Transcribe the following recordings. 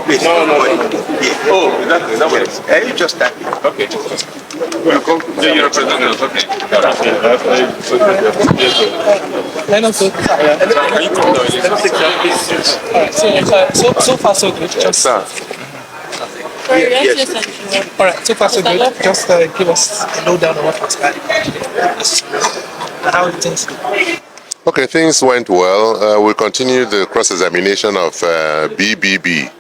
Please. No. Oh, that what it is. You just tap it. Okay. Welcome. You represent us. Okay. So far so good. Just Yes. all right. So far so good. Just give us a lowdown on what transpired. How it is. Okay, things went well. We'll continue the cross-examination of BBB.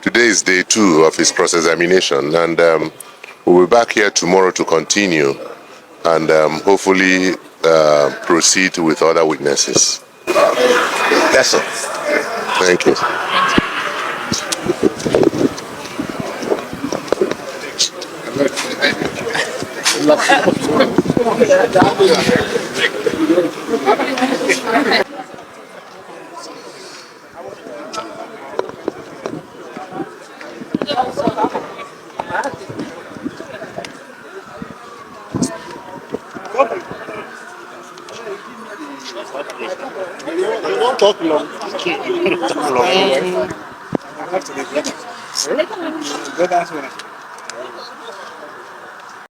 Today is day 2 of his cross-examination, and we'll be back here tomorrow to continue and hopefully proceed with other witnesses. That's all. Thank you.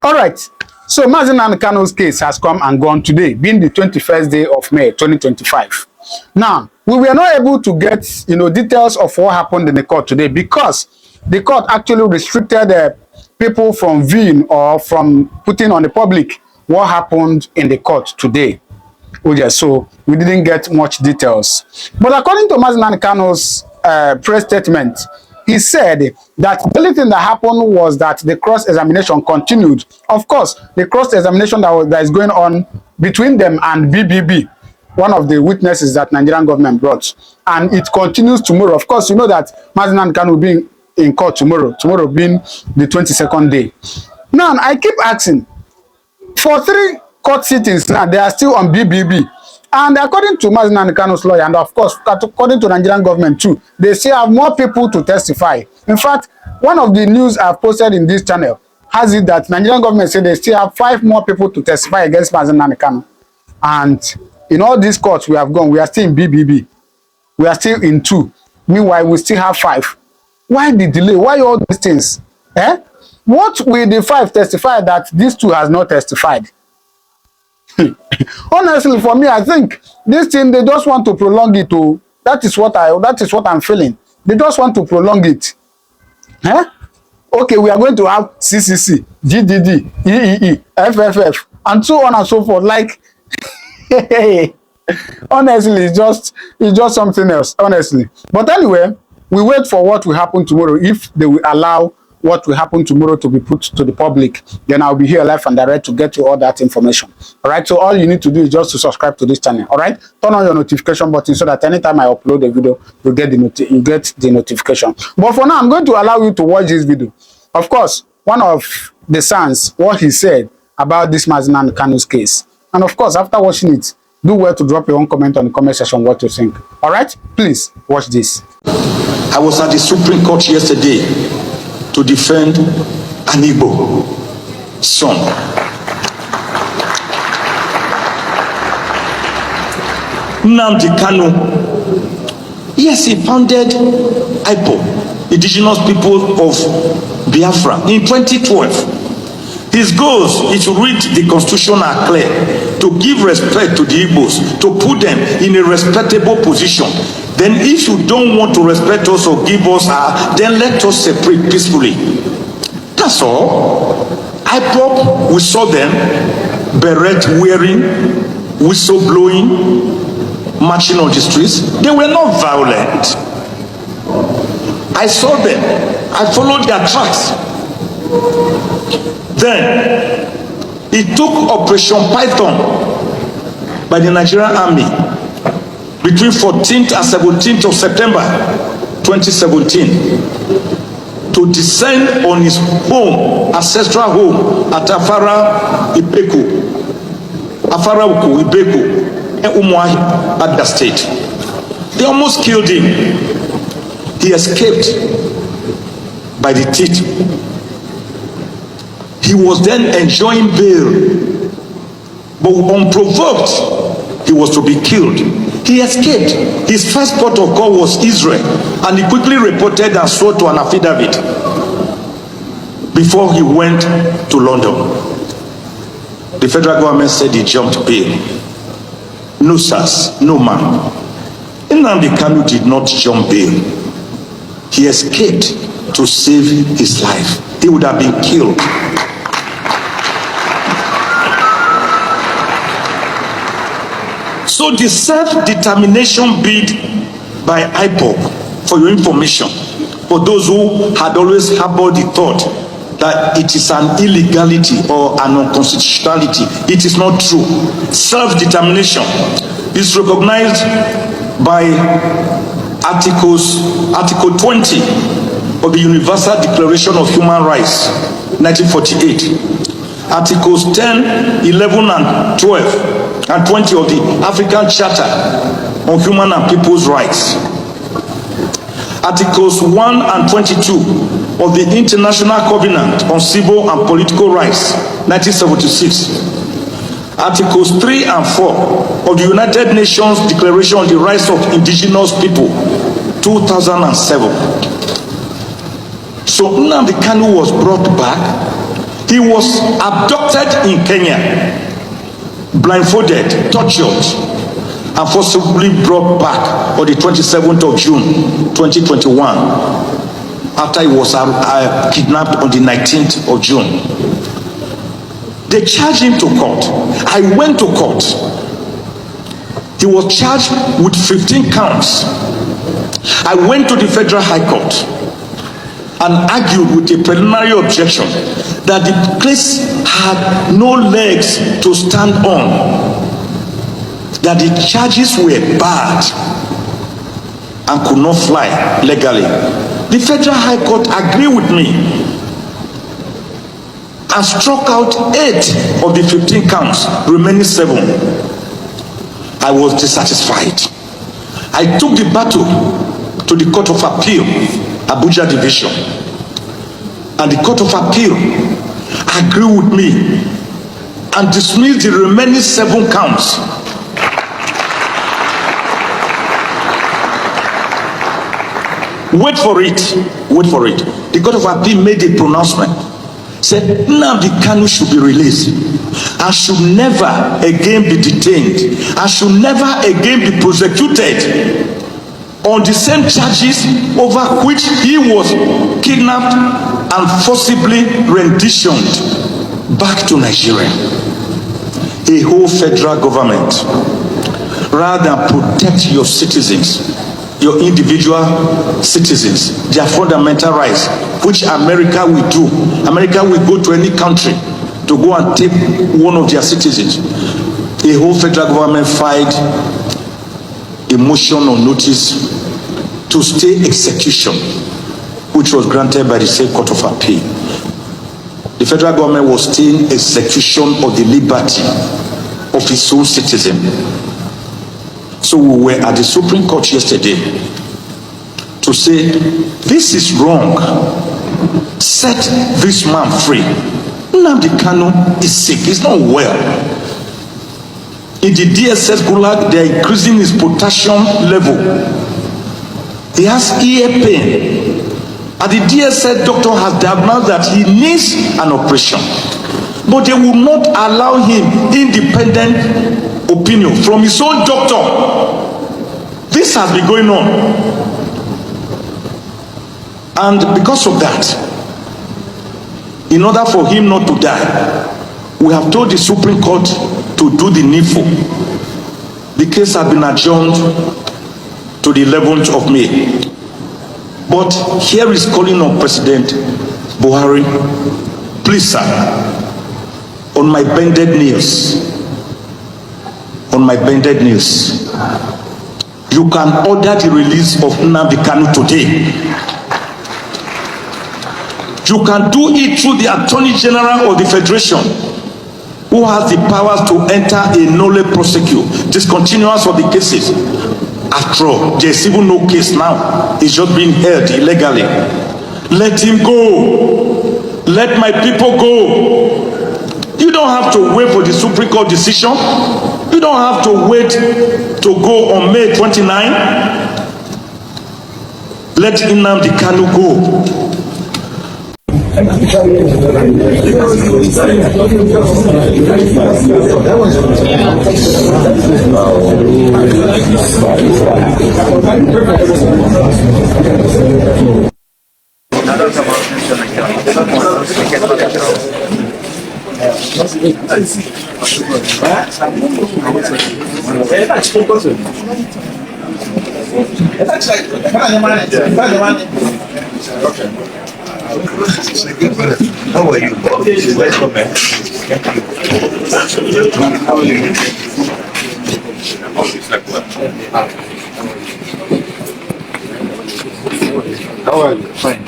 All right. So Nnamdi Kanu's case has come and gone today, being the 21st day of May 2025. Now, we were not able to get details of what happened in the court today because the court actually restricted people from viewing or from putting on the public what happened in the court today. So we didn't get much details. But according to Nnamdi Kanu's press statement, he said that the only thing that happened was that the cross-examination continued. Of course, the cross-examination that is going on between them and BBB, one of the witnesses that Nigerian government brought, and it continues tomorrow. Of course, you know that Nnamdi Kanu will be in court tomorrow being the 22nd day. Now, I keep asking, for 3 court sittings now, they are still on BBB. And according to Nnamdi Kanu's lawyer, and of course, according to Nigerian government too, they still have more people to testify. In fact, one of the news I've posted in this channel has it that Nigerian government said they still have 5 more people to testify against Nnamdi Kanu. And in all these courts we have gone, we are still in BBB. We are still in 2. Meanwhile, we still have 5. Why the delay? Why all these things? What will the 5 testify that these 2 has not testified? Honestly, for me, I think this thing, they just want to prolong it. That is what I'm feeling. They just want to prolong it. Okay, we are going to have CCC, GDD, EEE, FFF, and so on and so forth. Like, honestly, it's just something else. Honestly, but anyway, we wait for what will happen tomorrow. If they will allow what will happen tomorrow to be put to the public, then I'll be here live and direct to get you all that information. All right, so all you need to do is just to subscribe to this channel. All right, turn on your notification button so that anytime I upload a video, you get the notification. But for now, I'm going to allow you to watch this video. Of course, one of the sons, what he said about this Nnamdi Kanu's case, and of course, after watching it, do well to drop your own comment on the comment section what you think. All right, please watch this. I was at the Supreme Court yesterday to defend an Igbo son. Nnamdi Kanu, yes, he founded IPO, Indigenous People of Biafra, in 2012. His goals is to read the Constitution are clear, to give respect to the Igbos, to put them in a respectable position. Then if you don't want to respect us or give us then let us separate peacefully. That's all. IPOP, we saw them, beret wearing, whistle blowing, marching on the streets. They were not violent. I saw them. I followed their tracks. Then it took Operation Python by the Nigerian Army between 14th and 17th of September 2017 to descend on his home, ancestral home at Afara Ibeku, in Umuahi, Abia State. They almost killed him. He escaped by the teeth. He was then enjoying bail, but unprovoked, he was to be killed. He escaped. His first port of call was Israel, and he quickly reported and swore to an affidavit before he went to London. The federal government said he jumped bail. No, sirs, no, man. Nnamdi Kanu did not jump bail. He escaped to save his life. He would have been killed. So the self-determination bid by IPOB, for your information, for those who had always harbored the thought that it is an illegality or an unconstitutionality, it is not true. Self-determination is recognized by Article 20 of the Universal Declaration of Human Rights, 1948. Articles 10, 11, and 12, and 20 of the African Charter on Human and People's Rights. Articles 1 and 22 of the International Covenant on Civil and Political Rights, 1976. Articles 3 and 4 of the United Nations Declaration on the Rights of Indigenous People, 2007. So Nnamdi Kanu was brought back. He was abducted in Kenya, blindfolded, tortured, and forcibly brought back on the 27th of June, 2021, after he was kidnapped on the 19th of June. They charged him to court. I went to court. He was charged with 15 counts. I went to the Federal High Court and argued with a preliminary objection that the case had no legs to stand on, that the charges were bad and could not fly legally. The Federal High Court agreed with me and struck out 8 of the 15 counts, remaining 7. I was dissatisfied. I took the battle to the Court of Appeal, Abuja Division, and the Court of Appeal agreed with me and dismissed the remaining 7 counts. Wait for it. The Court of Appeal made a pronouncement, said Nnamdi Kanu should be released and should never again be detained and should never again be prosecuted on the same charges over which he was kidnapped and forcibly renditioned back to Nigeria. A whole federal government, rather than protect your citizens, your individual citizens, their fundamental rights, which America will do. America will go to any country to go and take one of their citizens. A whole federal government filed a motion on notice to stay execution, which was granted by the State Court of Appeal. The federal government was staying execution of the liberty of its own citizen. So we were at the Supreme Court yesterday to say, this is wrong. Set this man free. Nnamdi Kanu is sick, he's not well. In the DSS gulag, they are increasing his potassium level. He has ear pain. And the DSS doctor has diagnosed that he needs an operation. But they will not allow him independent opinion from his own doctor. This has been going on. And because of that, in order for him not to die, we have told the Supreme Court to do the needful. The case has been adjourned to the 11th of May. But here is calling on President Buhari, please sir, on my bended knees, you can order the release of Nnamdi Kanu today. You can do it through the Attorney General of the Federation, who has the powers to enter a nolle prosequi, discontinuance of the cases. After all, there's even no case now. It's just being held illegally. Let him go. Let my people go. You don't have to wait for the Supreme Court decision. You don't have to wait to go on May 29. Let Nnamdi Kanu go. How are you? Welcome, man. How are you? How are you? Fine.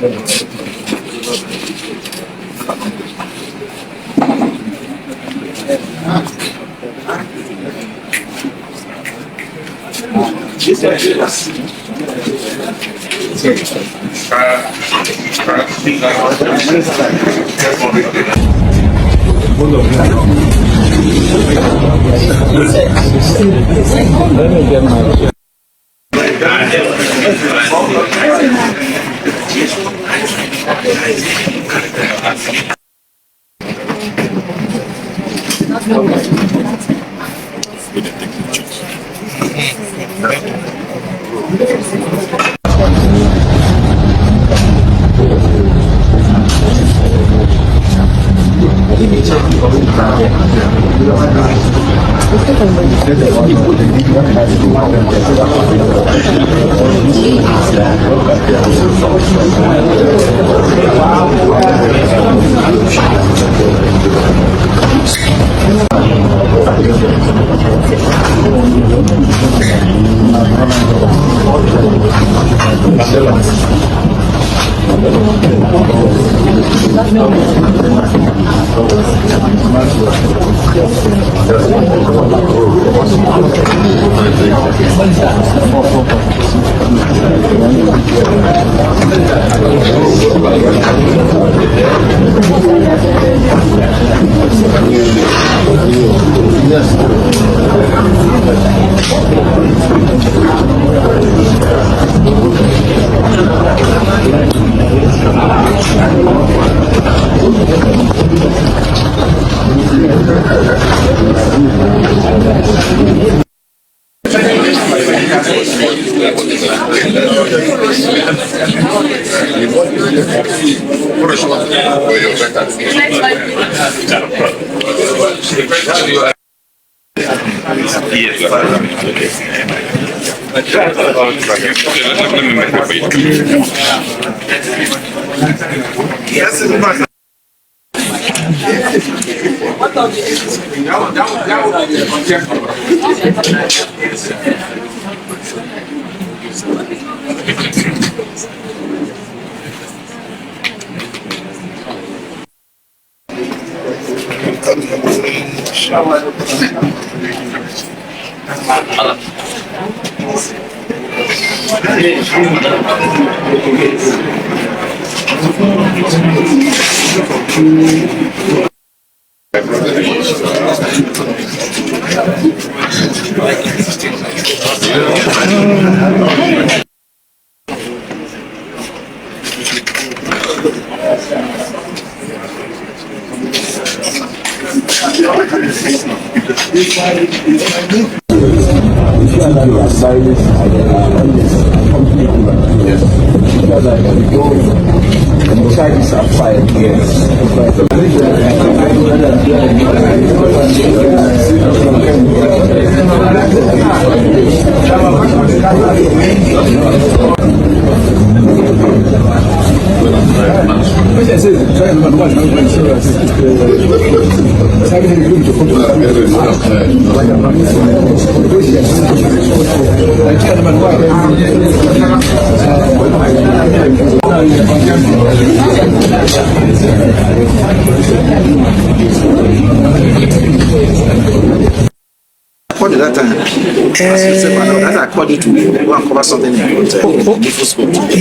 What did that time? That's according to me. Go and cover something in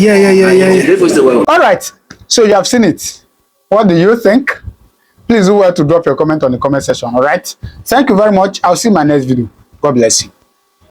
Yeah. All right. So you have seen it. What do you think? Please do well to drop your comment on the comment section. All right. Thank you very much. I'll see you in my next video. God bless you.